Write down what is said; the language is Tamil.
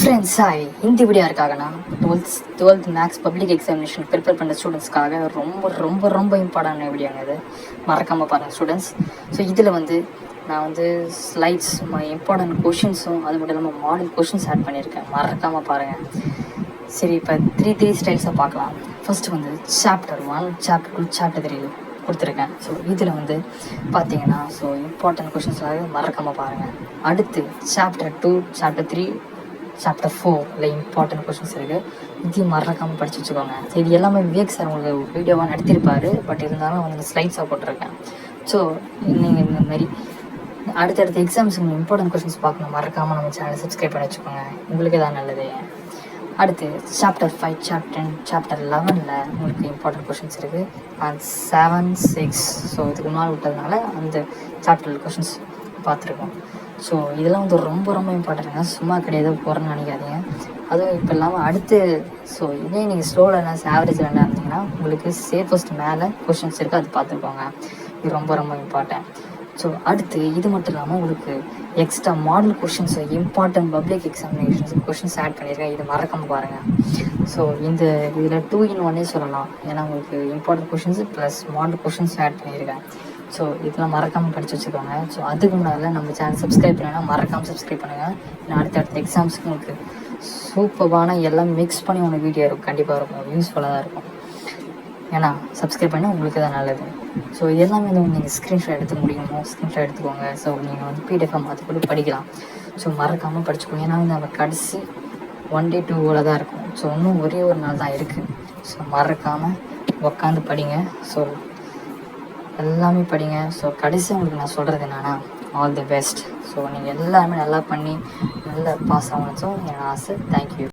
ஃப்ரெண்ட்ஸ் ஹாய், இந்த வீடியோ இருக்காங்கண்ணா twelfth maths public examination prepare பண்ண ஸ்டூடெண்ட்ஸ்க்காக ரொம்ப ரொம்ப ரொம்ப இம்பார்ட்டன்ட் வீடியோங்க இது. மறக்காமல் பாருங்கள் ஸ்டூடெண்ட்ஸ். ஸோ இதில் நான் ஸ்லைட்ஸ் இம்பார்ட்டன்ட் கொஷின்ஸும் அது மட்டும் இல்லாமல் மாடல் கொஷின்ஸ் ஆட் பண்ணியிருக்கேன். மறக்காமல் பாருங்கள். சரி, இப்போ த்ரீ ஸ்டைல்ஸாக பார்க்கலாம். ஃபஸ்ட்டு சாப்டர் 1, சாப்டர் 2, சாப்டர் 3 கொடுத்துருக்கேன். ஸோ இதில் பார்த்தீங்கன்னா இம்பார்ட்டன்ட் கொஷின்ஸ்லாம் மறக்காமல் பாருங்கள். அடுத்து chapter 2, chapter 3, chapter 4 important questions இருக்குது. இதையும் மறக்காமல் படித்து வச்சுக்கோங்க. இது எல்லாமே விவேக் சார் உங்களுக்கு வீடியோவாக நடத்தியிருப்பார். பட் இருந்தாலும் ஸ்லைட்ஸாக போட்டிருக்கேன். ஸோ நீங்கள் இந்த மாதிரி அடுத்தடுத்த எக்ஸாம்ஸுக்கு இம்பார்ட்டன்ட் கொஷின்ஸ் பார்க்கணும். மறக்காமல் நம்ம சேனலை சப்ஸ்கிரைப் பண்ணி வச்சுக்கோங்க. உங்களுக்கு தான் நல்லது. அடுத்து சாப்டர் 5, சாப்டர் 10, சாப்டர் 11 உங்களுக்கு இம்பார்ட்டன்ட் கொஷின்ஸ் இருக்குது. அண்ட் 7, 6 ஸோ இதுக்கு முன்னால் விட்டதுனால அந்த சாப்டர் கொஷின்ஸ் பார்த்துருக்கோம். ஸோ இதெல்லாம் ரொம்ப ரொம்ப இம்பார்ட்டன்ட்டுங்க. சும்மா கிடையாது போகிறேன்னு நினைக்காதீங்க. அதுவும் இப்போ இல்லாமல் அடுத்து இதே நீங்கள் ஸ்லோ லேர்னர்ஸ், ஆவரேஜ் லேர்னர் இருந்தீங்கன்னா உங்களுக்கு சேஃபஸ்ட் மேலே கொஷின்ஸ் இருக்குது, அது பார்த்துருக்கோங்க. இது ரொம்ப ரொம்ப இம்பார்ட்டன்ட். ஸோ அடுத்து இது மட்டும் இல்லாமல் உங்களுக்கு extra model questions, important public examinations questions add பண்ணியிருக்கேன். இது மறக்காமல் பாருங்கள். ஸோ இதில் 2 in 1 சொல்லலாம். ஏன்னா உங்களுக்கு important questions plus model questions add பண்ணியிருக்கேன். ஸோ இதெல்லாம் மறக்காமல் படித்து வச்சுக்கோங்க. ஸோ அதுக்கு முன்னாடி நம்ம சேனல் சப்ஸ்கிரைப் பண்ணலைன்னா மறக்காமல் சப்ஸ்கிரைப் பண்ணுங்கள். ஏன்னா அடுத்த எக்ஸாம்ஸுக்கு உங்களுக்கு சூப்பரான எல்லாம் மிக்ஸ் பண்ணி உங்களுக்கு வீடியோ இருக்கும். கண்டிப்பாக இருக்கும், யூஸ்ஃபுல்லாக தான் இருக்கும். ஏன்னா சப்ஸ்கிரைப் பண்ணால் உங்களுக்கு தான் நல்லது. ஸோ இது எல்லாமே நீங்கள் ஸ்க்ரீன்ஷாட் எடுத்து முடியுமோ ஸ்க்ரீன்ஷாட் எடுத்துக்கோங்க. ஸோ நீங்கள் பிடிஎஃபாக மாற்றி கூட படிக்கலாம். ஸோ மறக்காமல் படிச்சுக்கோங்க. ஏன்னா நம்ம கடைசி 1 day 2 தான் இருக்கும். ஸோ இன்னும் ஒரே ஒரு நாள் தான் இருக்குது. ஸோ மறக்காமல் உட்காந்து படிங்க. ஸோ எல்லாமே படிங்க. ஸோ கடைசி உங்களுக்கு நான் சொல்கிறது என்னென்னா ஆல் தி பெஸ்ட். ஸோ நீங்கள் எல்லாருமே நல்லா பண்ணி நல்லா பாஸ் ஆகணும். ஸோ என் ஆசை. தேங்க்யூ.